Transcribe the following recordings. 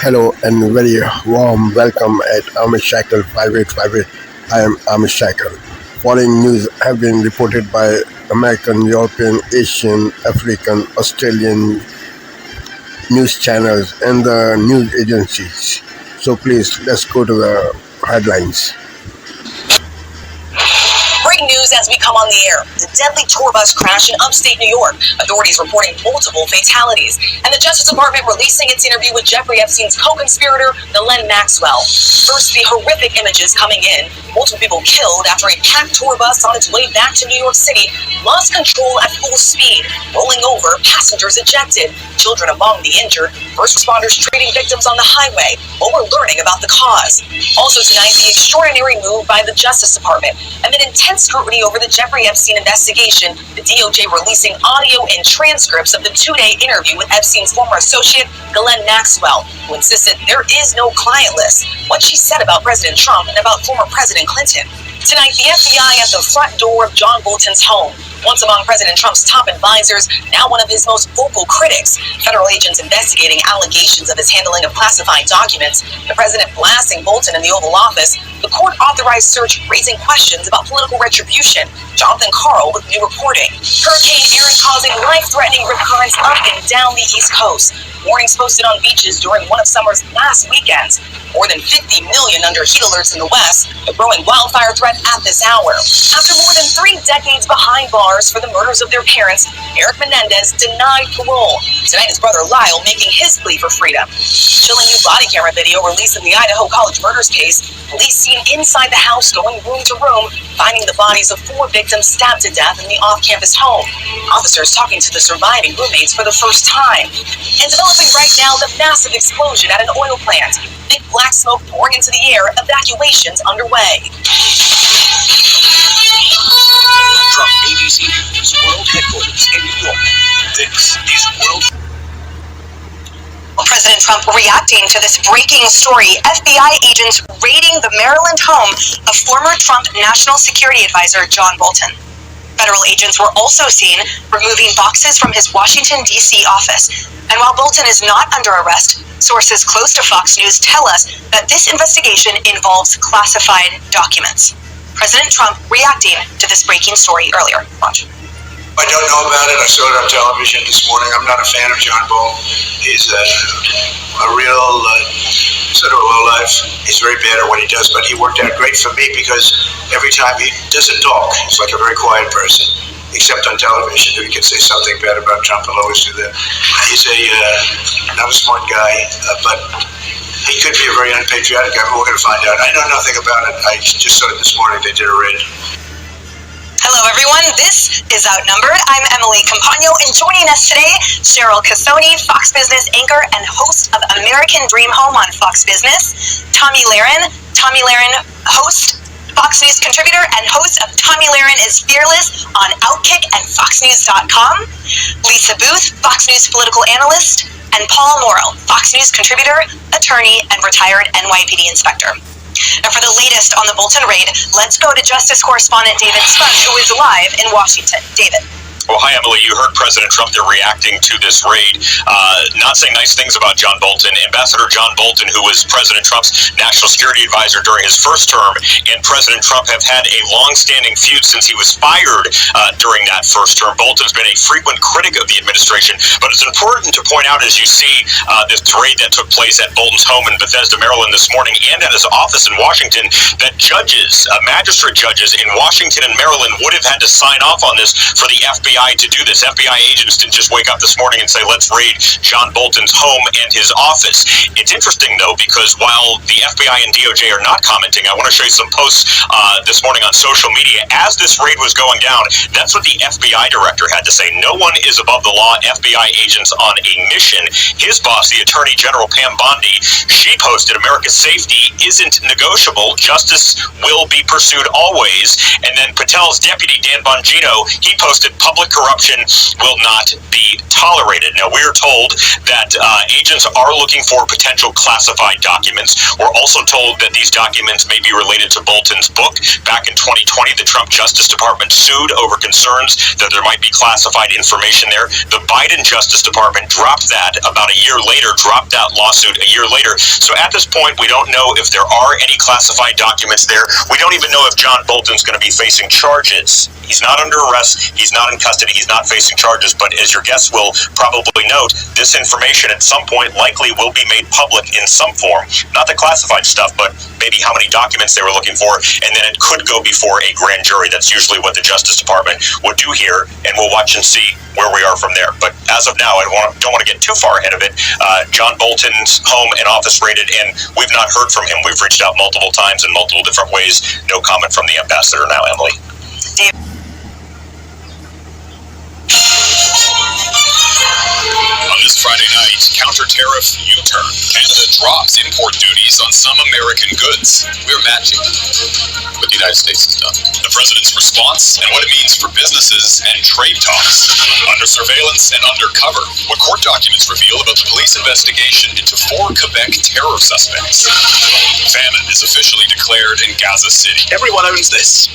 Hello and very warm welcome at Amish Shackle 5858. I am Amish Shackle. Following news have been reported by American, European, Asian, African, Australian news channels and the news agencies. So please, let's go to the headlines. Breaking news as we come on the air. The deadly tour bus crash in upstate New York. Authorities reporting multiple fatalities. And the Justice Department releasing its interview with Jeffrey Epstein's co-conspirator, Ghislaine Maxwell. First, the horrific images coming in. Multiple people killed after a packed tour bus on its way back to New York City lost control at full speed, rolling over, passengers ejected, children among the injured, first responders treating victims on the highway, while we're learning about the cause. Also tonight, the extraordinary move by the Justice Department amid intense scrutiny over the Jeffrey Epstein investigation, the DOJ releasing audio and transcripts of the two-day interview with Epstein's former associate, Ghislaine Maxwell, who insisted there is no client list, what she said about President Trump and about former President Clinton. Tonight, the FBI at the front door of John Bolton's home. Once among President Trump's top advisors, now one of his most vocal critics. Federal agents investigating allegations of his handling of classified documents. The president blasting Bolton in the Oval Office. The court-authorized search raising questions about political retribution. Jonathan Karl with new reporting. Hurricane Erin causing life-threatening rip currents up and down the East Coast. Warnings posted on beaches during one of summer's last weekends. More than 50 million under heat alerts in the West. A growing wildfire threat at this hour. After more than 3 decades behind bars for the murders of their parents, Eric Menendez denied parole. Tonight, his brother Lyle making his plea for freedom. Chilling new body camera video released in the Idaho College murders case. Police seen inside the house going room to room, finding the bodies of 4 victims stabbed to death in the off-campus home. Officers talking to the surviving roommates for the first time. And developing right now, the massive explosion at an oil plant. Thick black smoke pouring into the air, evacuations underway. From ABC News World Headquarters in New York, this is World. President Trump reacting to this breaking story. FBI agents raiding the Maryland home of former Trump National Security Advisor John Bolton. Federal agents were also seen removing boxes from his Washington, D.C. office. And while Bolton is not under arrest, sources close to Fox News tell us that this investigation involves classified documents. President Trump reacting to this breaking story earlier. Watch. I don't know about it. I saw it on television this morning. I'm not a fan of John Bolton. He's a real sort of a lowlife. He's very bad at what he does, but he worked out great for me because every time he doesn't talk, he's like a very quiet person. Except on television, if he can say something bad about Trump, he'll always do that. He's not a smart guy, but he could be a very unpatriotic guy, but we're going to find out. I know nothing about it. I just saw it this morning. They did a raid. Hello, everyone. This is Outnumbered. I'm Emily Campagno, and joining us today, Cheryl Casoni, Fox Business anchor and host of American Dream Home on Fox Business. Tommy Lahren, host, Fox News contributor and host of Tommy Lahren is Fearless on Outkick and FoxNews.com. Lisa Booth, Fox News political analyst, and Paul Morrell, Fox News contributor, attorney, and retired NYPD inspector. And for the latest on the Bolton raid, let's go to Justice correspondent David Spunt, who is live in Washington. David. Well, hi, Emily. You heard President Trump there reacting to this raid, not saying nice things about John Bolton. Ambassador John Bolton, who was President Trump's national security advisor during his first term, and President Trump have had a long-standing feud since he was fired during that first term. Bolton's been a frequent critic of the administration, but it's important to point out as you see this raid that took place at Bolton's home in Bethesda, Maryland this morning, and at his office in Washington, that judges, magistrate judges in Washington and Maryland would have had to sign off on this for the FBI to do this. FBI agents didn't just wake up this morning and say, let's raid John Bolton's home and his office. It's interesting, though, because while the FBI and DOJ are not commenting, I want to show you some posts this morning on social media. As this raid was going down, that's what the FBI director had to say. No one is above the law. FBI agents on a mission. His boss, the Attorney General Pam Bondi, she posted, America's safety isn't negotiable. Justice will be pursued always. And then Patel's deputy, Dan Bongino, he posted, public Public corruption will not be tolerated. Now, we are told that agents are looking for potential classified documents. We're also told that these documents may be related to Bolton's book. Back in 2020, the Trump Justice Department sued over concerns that there might be classified information there. The Biden Justice Department dropped that about a year later, dropped that lawsuit a year later. So at this point, we don't know if there are any classified documents there. We don't even know if John Bolton's going to be facing charges. He's not under arrest. He's not in custody. He's not facing charges. But as your guests will probably note, this information at some point likely will be made public in some form. Not the classified stuff, but maybe how many documents they were looking for. And then it could go before a grand jury. That's usually what the Justice Department would do here. And we'll watch and see where we are from there. But as of now, I don't want to get too far ahead of it. John Bolton's home and office raided, and we've not heard from him. We've reached out multiple times in multiple different ways. No comment from the ambassador now, Emily. On this Friday night, counter-tariff U-turn. Canada drops import duties on some American goods. We're matching what the United States has done. The president's response and what it means for businesses and trade talks. Under surveillance and undercover, what court documents reveal about the police investigation into 4 Quebec terror suspects. Famine is officially declared in Gaza City. Everyone owns this.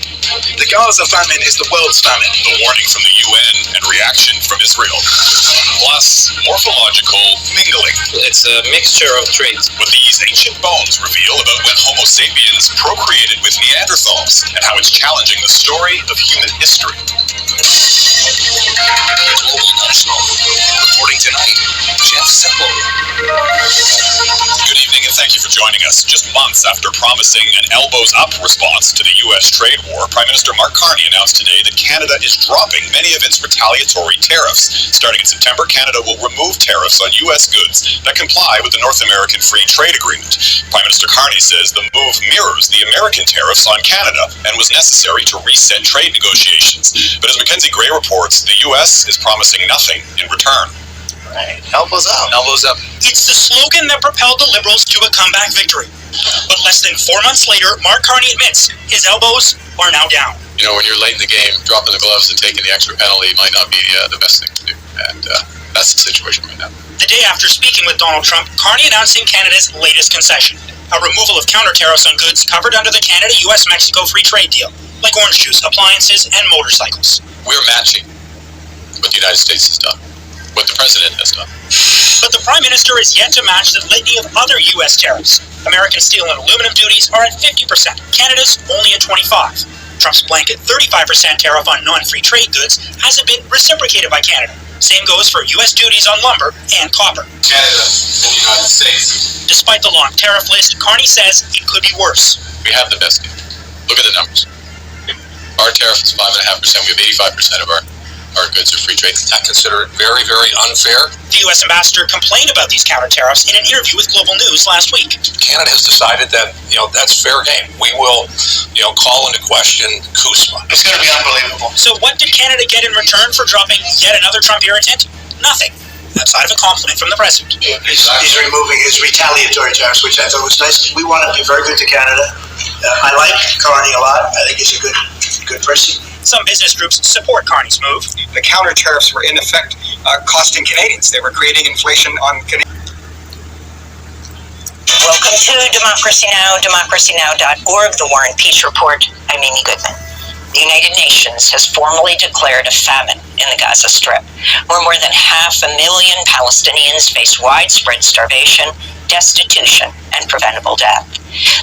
The Gaza famine is the world's famine. The warning from the UN and reaction from Israel. Plus, morphological mingling. It's a mixture of traits. What these ancient bones reveal about when Homo sapiens procreated with Neanderthals and how it's challenging the story of human history. Global National. Reporting tonight, Jeff Semple. Good evening and thank you for joining us. Just months after promising an elbows-up response to the U.S. trade war, Prime Minister Mark Carney announced today that Canada is dropping many of its retaliatory tariffs. Starting in September, Canada will remove tariffs on U.S. goods that comply with the North American Free Trade Agreement. Prime Minister Carney says the move mirrors the American tariffs on Canada and was necessary to reset trade negotiations. But as Mackenzie Gray reports, the U.S. is promising nothing in return. Right. Elbows up. Elbows up. It's the slogan that propelled the Liberals to a comeback victory. But less than 4 months later, Mark Carney admits his elbows are now down. You know, when you're late in the game, dropping the gloves and taking the extra penalty might not be the best thing to do. And that's the situation right now. The day after speaking with Donald Trump, Carney announcing Canada's latest concession, a removal of counter-tariffs on goods covered under the Canada-US-Mexico free trade deal, like orange juice, appliances, and motorcycles. We're matching what the United States has done, what the president has done. But the Prime Minister is yet to match the litany of other U.S. tariffs. American steel and aluminum duties are at 50%, Canada's only at 25%. Trump's blanket 35% tariff on non-free trade goods hasn't been reciprocated by Canada. Same goes for U.S. duties on lumber and copper. Canada and the United States. Despite the long tariff list, Carney says it could be worse. We have the best deal. Look at the numbers. Our tariff is 5.5%. We have 85% of our goods are free trade. I consider it very, very unfair. The U.S. ambassador complained about these counter tariffs in an interview with Global News last week. Canada has decided that, that's fair game. We will, call into question CUSMA. It's going to be unbelievable. So what did Canada get in return for dropping yet another Trump irritant? Nothing, outside of a compliment from the president. He's removing his retaliatory tariffs, which I thought was nice. We want to be very good to Canada. I like Carney a lot. I think he's a good person. Some business groups support Carney's move. The counter tariffs were in effect costing Canadians. They were creating inflation on Canadians. Welcome to Democracy Now!, democracynow.org, The War and Peace Report. I'm Amy Goodman. The United Nations has formally declared a famine in the Gaza Strip, where more than 500,000 Palestinians face widespread starvation, destitution, and preventable death.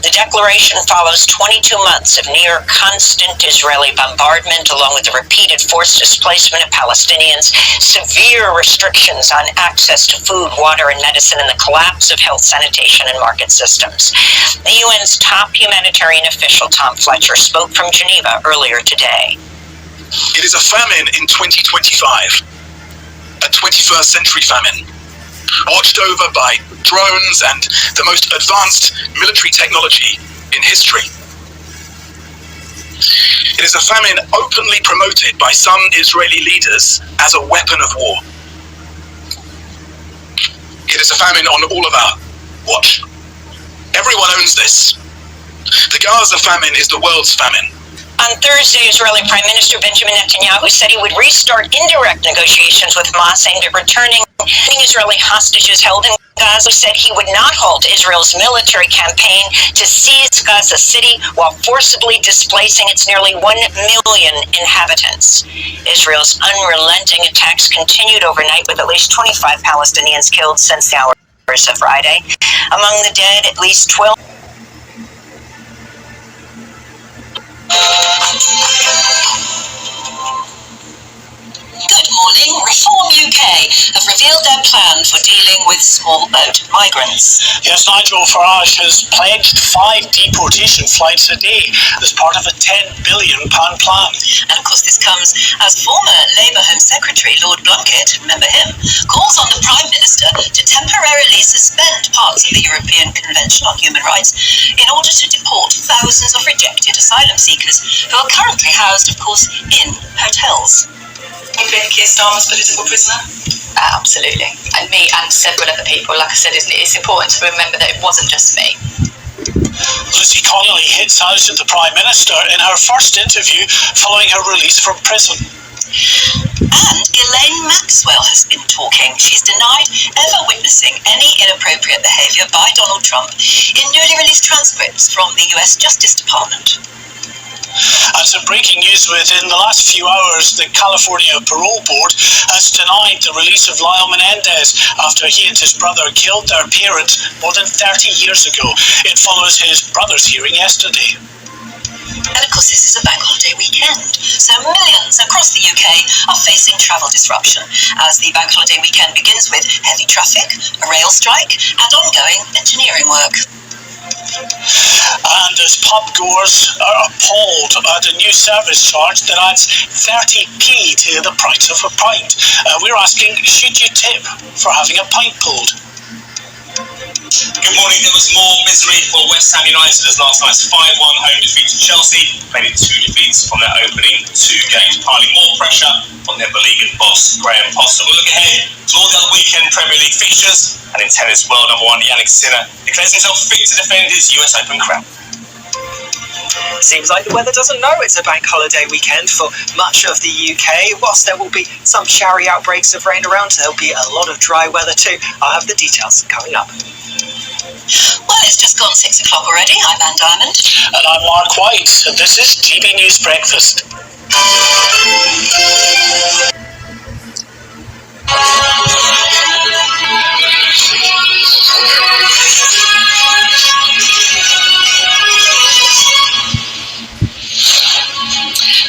The declaration follows 22 months of near constant Israeli bombardment, along with the repeated forced displacement of Palestinians, severe restrictions on access to food, water, and medicine, and the collapse of health, sanitation, and market systems. The UN's top humanitarian official, Tom Fletcher, spoke from Geneva earlier today. It is a famine in 2025, a 21st century famine, watched over by drones and the most advanced military technology in history. It is a famine openly promoted by some Israeli leaders as a weapon of war. It is a famine on all of our watch. Everyone owns this. The Gaza famine is the world's famine. On Thursday, Israeli Prime Minister Benjamin Netanyahu said he would restart indirect negotiations with Hamas aimed at returning Israeli hostages held in Gaza. Said he would not halt Israel's military campaign to seize Gaza City while forcibly displacing its nearly 1 million inhabitants. Israel's unrelenting attacks continued overnight with at least 25 Palestinians killed since the hours of Friday. Among the dead, at least 12. Good morning. Reform UK have revealed their plan for dealing with small boat migrants. Yes, Nigel Farage has pledged 5 deportation flights a day as part of a £10 billion plan. And of course this comes as former Labour Home Secretary Lord Blunkett, remember him, calls on the Prime Minister to temporarily suspend parts of the European Convention on Human Rights in order to deport thousands of rejected asylum seekers who are currently housed, of course, in hotels. You've been Keir Starmer's political prisoner? Absolutely. And me and several other people. Like I said, it's important to remember that it wasn't just me. Lucy Connolly hits out at the Prime Minister in her first interview following her release from prison. And Ghislaine Maxwell has been talking. She's denied ever witnessing any inappropriate behaviour by Donald Trump in newly released transcripts from the US Justice Department. And some breaking news within the last few hours, the California Parole Board has denied the release of Lyle Menendez after he and his brother killed their parent more than 30 years ago. It follows his brother's hearing yesterday. And of course this is a bank holiday weekend, so millions across the UK are facing travel disruption as the bank holiday weekend begins with heavy traffic, a rail strike and ongoing engineering work. And as pub goers are appalled at a new service charge that adds 30p to the price of a pint. We're asking, should you tip for having a pint pulled? Good morning. There was more misery for West Ham United as last night's 5-1 home defeat to Chelsea made it 2 defeats from their opening 2 games, piling more pressure on their beleaguered boss, Graham Potter. We'll look ahead to all the other weekend Premier League fixtures, and in tennis, world number 1 Yannick Sinner declares himself fit to defend his US Open crown. Seems like the weather doesn't know it's a bank holiday weekend for much of the UK. Whilst there will be some showery outbreaks of rain around, there'll be a lot of dry weather too. I'll have the details coming up. Well, it's just gone 6 o'clock already. I'm Anne Diamond. And I'm Mark White, and this is GB News Breakfast.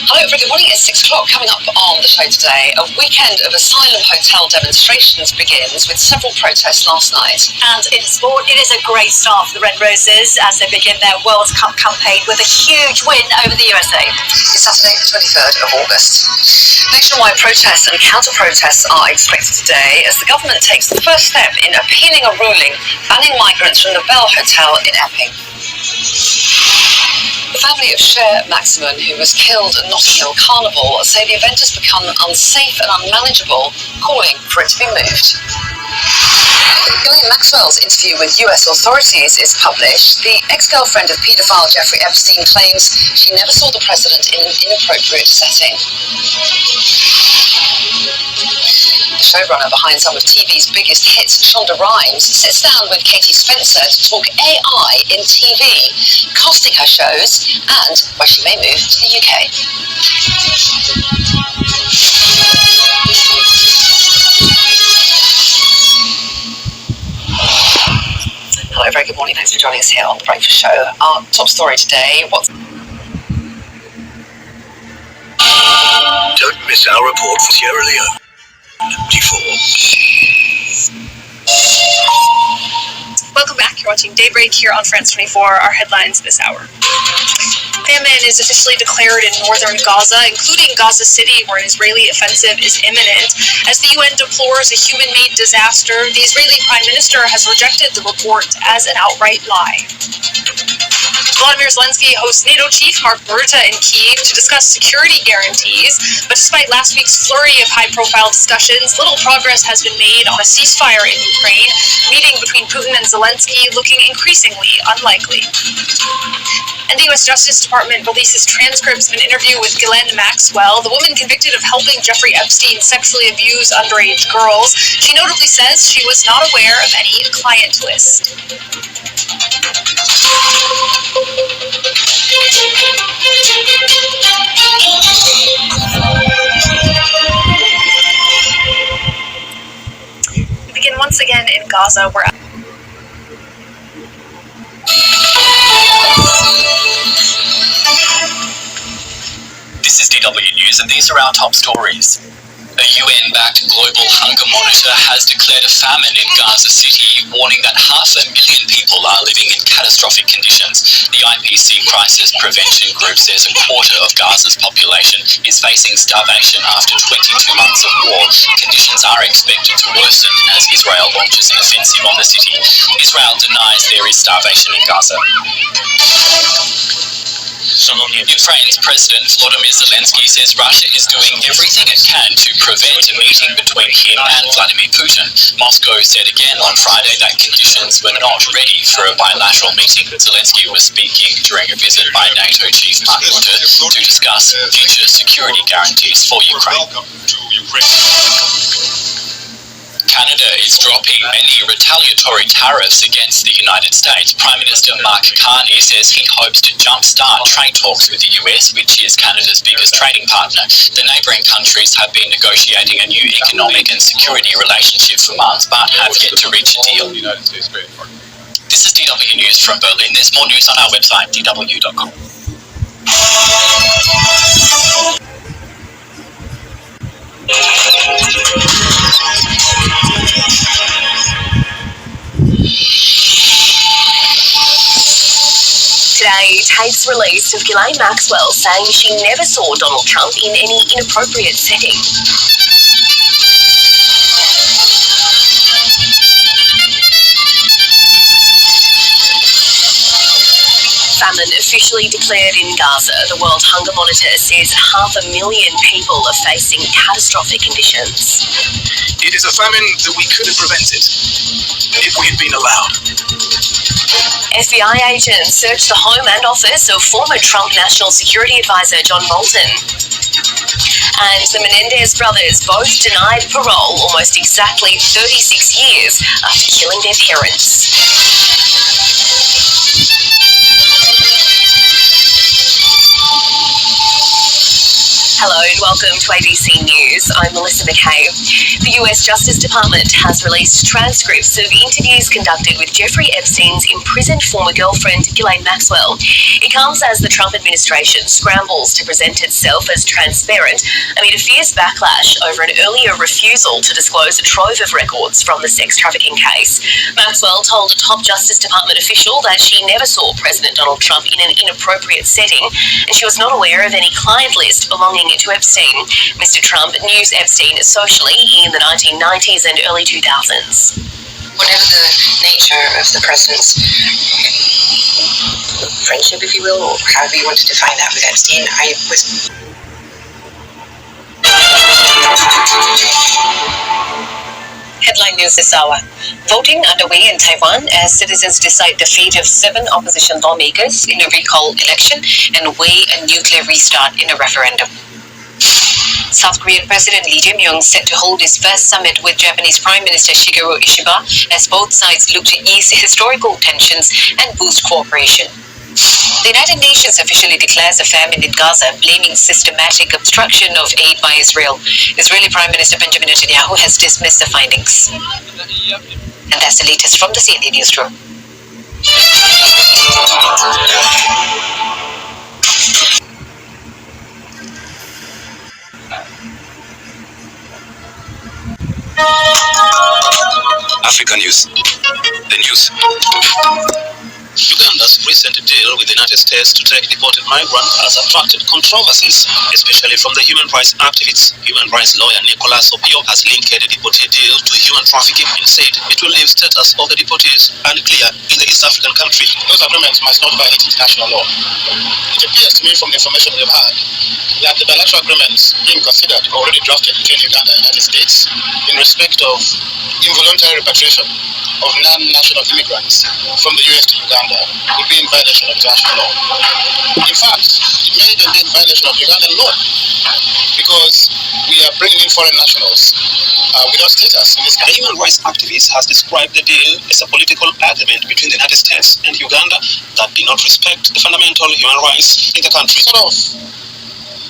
Hello, very good morning. It's 6 o'clock. Coming up on the show today, a weekend of asylum hotel demonstrations begins with several protests last night. And in sport, it is a great start for the Red Roses as they begin their World Cup campaign with a huge win over the USA. It's Saturday, the 23rd of August. Nationwide protests and counter-protests are expected today as the government takes the first step in appealing a ruling banning migrants from the Bell Hotel in Epping. The family of Cher Maximin, who was killed at Notting Hill Carnival, say the event has become unsafe and unmanageable, calling for it to be moved. Ghislaine Maxwell's interview with US authorities is published. The ex-girlfriend of paedophile Jeffrey Epstein claims she never saw the president in an inappropriate setting. The showrunner behind some of TV's biggest hits, Shonda Rhimes, sits down with Katie Spencer to talk AI in TV, casting her shows, and why she may move to the UK. Hello, very good morning. Thanks for joining us here on The Breakfast Show. Our top story today, Don't miss our report for Sierra Leone. 24. Welcome back. You're watching Daybreak here on France 24. Our headlines this hour. Famine is officially declared in northern Gaza, including Gaza City, where an Israeli offensive is imminent. As the UN deplores a human-made disaster, the Israeli Prime Minister has rejected the report as an outright lie. Volodymyr Zelensky hosts NATO chief Mark Rutte in Kyiv to discuss security guarantees, but despite last week's flurry of high-profile discussions, little progress has been made on a ceasefire in Ukraine, meeting between Putin and Zelensky looking increasingly unlikely. And the U.S. Justice Department releases transcripts of an interview with Ghislaine Maxwell, the woman convicted of helping Jeffrey Epstein sexually abuse underage girls. She notably says she was not aware of any client list. We begin once again in Gaza, where This is DW News, and these are our top stories. A UN-backed global hunger monitor has declared a famine in Gaza City, warning that 500,000 people are living in catastrophic conditions. The IPC Crisis Prevention Group says a quarter of Gaza's population is facing starvation after 22 months of war. Conditions are expected to worsen as Israel launches an offensive on the city. Israel denies there is starvation in Gaza. Ukraine's President Volodymyr Zelensky says Russia is doing everything it can to prevent a meeting between him and Vladimir Putin. Moscow said again on Friday that conditions were not ready for a bilateral meeting. Zelensky was speaking during a visit by NATO chief Mark Rutte to discuss future security guarantees for Ukraine. Canada is dropping many retaliatory tariffs against the United States. Prime Minister Mark Carney says he hopes to jumpstart trade talks with the US, which is Canada's biggest trading partner. The neighbouring countries have been negotiating a new economic and security relationship for months, but have yet to reach a deal. This is DW News from Berlin. There's more news on our website, dw.com. Today, tapes released of Ghislaine Maxwell saying she never saw Donald Trump in any inappropriate setting. Famine officially declared in Gaza. The World Hunger Monitor says 500,000 people are facing catastrophic conditions. It is a famine that we could have prevented if we had been allowed. FBI agents searched the home and office of former Trump National Security Advisor John Bolton. And the Menendez brothers both denied parole almost exactly 36 years after killing their parents. Hello and welcome to ABC News. I'm Melissa McKay. The US Justice Department has released transcripts of interviews conducted with Jeffrey Epstein's imprisoned former girlfriend, Ghislaine Maxwell. It comes as the Trump administration scrambles to present itself as transparent amid a fierce backlash over an earlier refusal to disclose a trove of records from the sex trafficking case. Maxwell told a top Justice Department official that she never saw President Donald Trump in an inappropriate setting, and she was not aware of any client list belonging to Epstein. Mr. Trump knew Epstein socially in the 1990s and early 2000s. Whatever the nature of the president's friendship, if you will, or however you want to define that with Epstein, I was... Headline news this hour. Voting underway in Taiwan as citizens decide the fate of 7 opposition lawmakers in a recall election and weigh a nuclear restart in a referendum. South Korean President Lee Jae-myung set to hold his first summit with Japanese Prime Minister Shigeru Ishiba as both sides look to ease historical tensions and boost cooperation. The United Nations officially declares a famine in Gaza, blaming systematic obstruction of aid by Israel. Israeli Prime Minister Benjamin Netanyahu has dismissed the findings. And that's the latest from the CNN newsroom. Africa News. The news. Uganda's recent deal with the United States to take deported migrants has attracted controversies, especially from the human rights activists. Human rights lawyer Nicolas Opio has linked the deported deal to human trafficking and said it will leave status of the deportees unclear in the East African country. Those agreements must not violate international law. It appears to me from the information we've had that the bilateral agreements being considered already drafted between Uganda and the United States in respect of involuntary repatriation of non-national immigrants from the US to Uganda would be in violation of international law. In fact, it may even be in violation of Ugandan law because we are bringing in foreign nationals without status in this country. A human rights activist has described the deal as a political agreement between the United States and Uganda that did not respect the fundamental human rights in the country. Sort of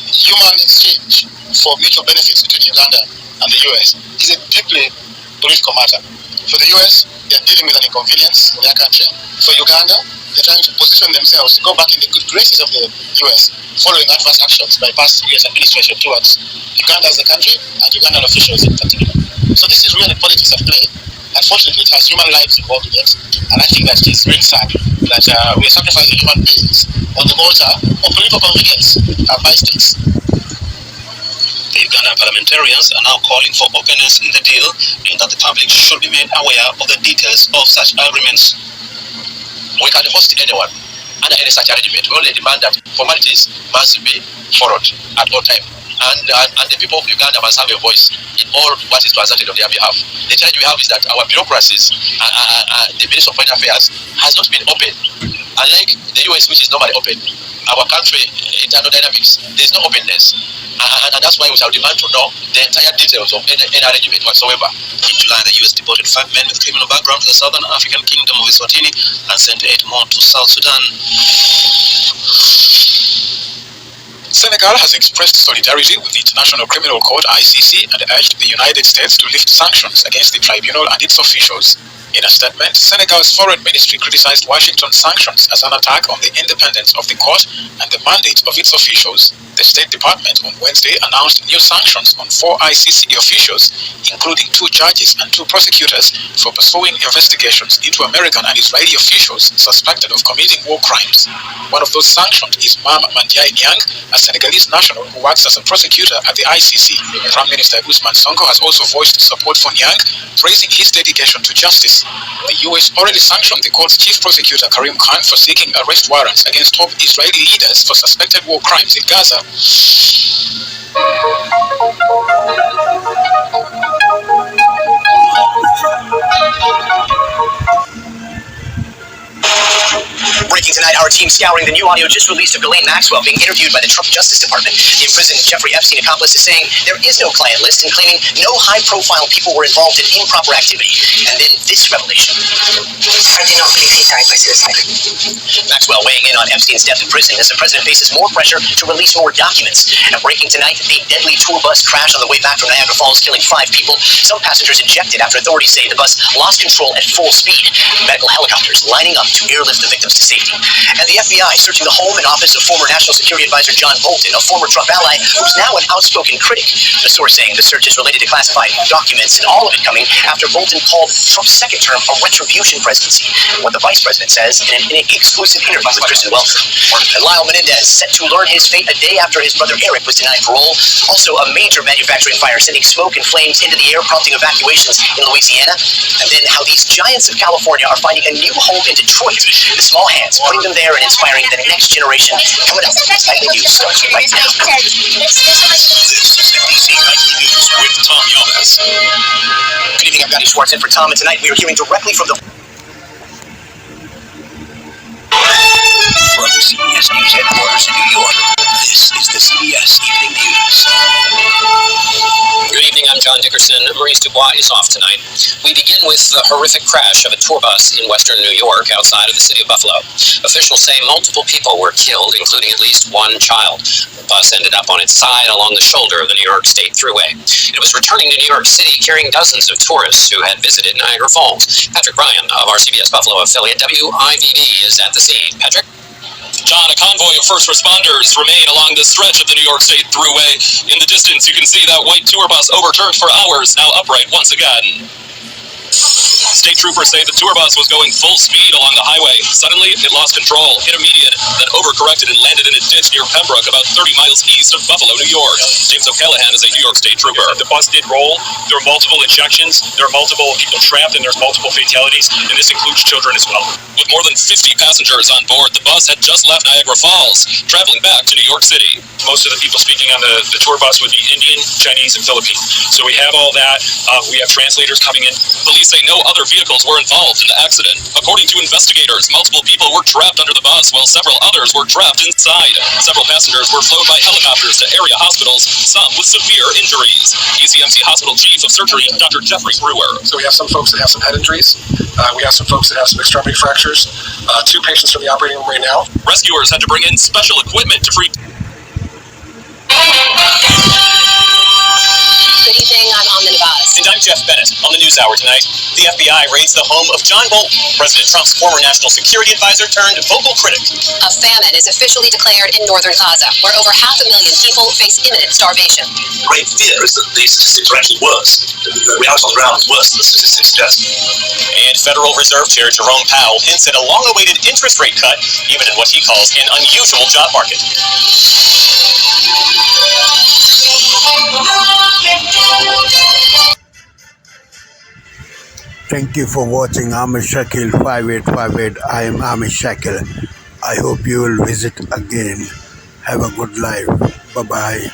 human exchange for mutual benefits between Uganda and the US is a deeply political matter. For the US, they're dealing with an inconvenience in their country. For Uganda, they're trying to position themselves to go back in the good graces of the US, following adverse actions by past US administration towards Uganda as a country and Ugandan officials in particular. So this is really politics at play. Unfortunately, it has human lives involved in it, and I think that it's really sad that we are sacrificing human beings on the altar of political convenience by states. The Ugandan parliamentarians are now calling for openness in the deal and that the public should be made aware of the details of such agreements. We can host anyone under any such arrangement. We only demand that formalities must be followed at all times. And the people of Uganda must have a voice in all what is transacted on their behalf. The challenge we have is that our bureaucracies, the Ministry of Foreign Affairs, has not been open. Unlike the US, which is normally open, our country, internal dynamics, there is no openness. And that's why we shall demand to know the entire details of any arrangement whatsoever. In July, the US deported 5 men with criminal background to the Southern African Kingdom of Eswatini and sent 8 more to South Sudan. Senegal has expressed solidarity with the International Criminal Court (ICC) and urged the United States to lift sanctions against the tribunal and its officials. In a statement, Senegal's foreign ministry criticized Washington's sanctions as an attack on the independence of the court and the mandate of its officials. The State Department on Wednesday announced new sanctions on 4 ICC officials, including 2 judges and 2 prosecutors, for pursuing investigations into American and Israeli officials suspected of committing war crimes. One of those sanctioned is Mam Mandiaye Niang, a Senegalese national who works as a prosecutor at the ICC. Prime Minister Ousmane Sonko has also voiced support for Niang, praising his dedication to justice. The US already sanctioned the court's chief prosecutor Karim Khan for seeking arrest warrants against top Israeli leaders for suspected war crimes in Gaza. Breaking tonight, our team scouring the new audio just released of Ghislaine Maxwell being interviewed by the Trump Justice Department. The imprisoned Jeffrey Epstein accomplice is saying there is no client list and claiming no high-profile people were involved in improper activity. And then this revelation. I do not believe he died by suicide. Maxwell weighing in on Epstein's death in prison as the president faces more pressure to release more documents. And breaking tonight, the deadly tour bus crash on the way back from Niagara Falls, killing 5 people. Some passengers ejected after authorities say the bus lost control at full speed. Medical helicopters lining up to airlift the victims to safety. And the FBI searching the home and office of former National Security Advisor John Bolton, a former Trump ally who's now an outspoken critic. The source saying the search is related to classified documents, and all of it coming after Bolton called Trump's second term a retribution presidency. What the vice president says in an exclusive interview with Kristen Welker. And Lyle Menendez set to learn his fate a day after his brother Eric was denied parole. Also, a major manufacturing fire sending smoke and flames into the air, prompting evacuations in Louisiana. And then how these giants of California are finding a new home in Detroit. The small hands putting them there and inspiring the next generation. Coming up, Nightly News starts right now. This is NBC Nightly News with Tom Yonas. Good evening, I'm Gotti Schwartz in for Tom, and tonight we are hearing directly from the... From CBS News headquarters in New York, this is the CBS Evening News. Good evening, I'm John Dickerson. Maurice Dubois is off tonight. We begin with the horrific crash of a tour bus in western New York outside of the city of Buffalo. Officials say multiple people were killed, including at least 1 child. The bus ended up on its side along the shoulder of the New York State Thruway. It was returning to New York City carrying dozens of tourists who had visited Niagara Falls. Patrick Ryan of our CBS Buffalo affiliate WIVB is at the scene. Patrick? John, a convoy of first responders remain along the stretch of the New York State Thruway. In the distance, you can see that white tour bus overturned for hours, now upright once again. State troopers say the tour bus was going full speed along the highway. Suddenly, it lost control, hit a median, then overcorrected and landed in a ditch near Pembroke, about 30 miles east of Buffalo, New York. James O'Callahan is a New York State trooper. The bus did roll. There were multiple ejections. There are multiple people trapped, and there's multiple fatalities, and this includes children as well. With more than 50 passengers on board, the bus had just left Niagara Falls, traveling back to New York City. Most of the people speaking on the tour bus would be Indian, Chinese, and Filipino. So we have all that. We have translators coming in. Police say no other vehicles were involved in the accident. According to investigators, multiple people were trapped under the bus while several others were trapped inside. Several passengers were flown by helicopters to area hospitals, some with severe injuries. ECMC Hospital Chief of Surgery, Dr. Jeffrey Brewer. So we have some folks that have some head injuries. We have some folks that have some extremity fractures. 2 patients from the operating room right now. Rescuers had to bring in special equipment to free. Good evening, I'm Amna Navaz. And I'm Jeff Bennett. On the NewsHour tonight, the FBI raids the home of John Bolton, President Trump's former national security advisor turned vocal critic. A famine is officially declared in northern Gaza, where over 500,000 people face imminent starvation. Great fear is that the statistics are actually worse. The reality on the ground is worse than the statistics suggest. And Federal Reserve Chair Jerome Powell hints at a long-awaited interest rate cut, even in what he calls an unusual job market. Thank you for watching Amish Shakil 5858. I am Amish Shakil. I hope you will visit again. Have a good life. Bye-bye.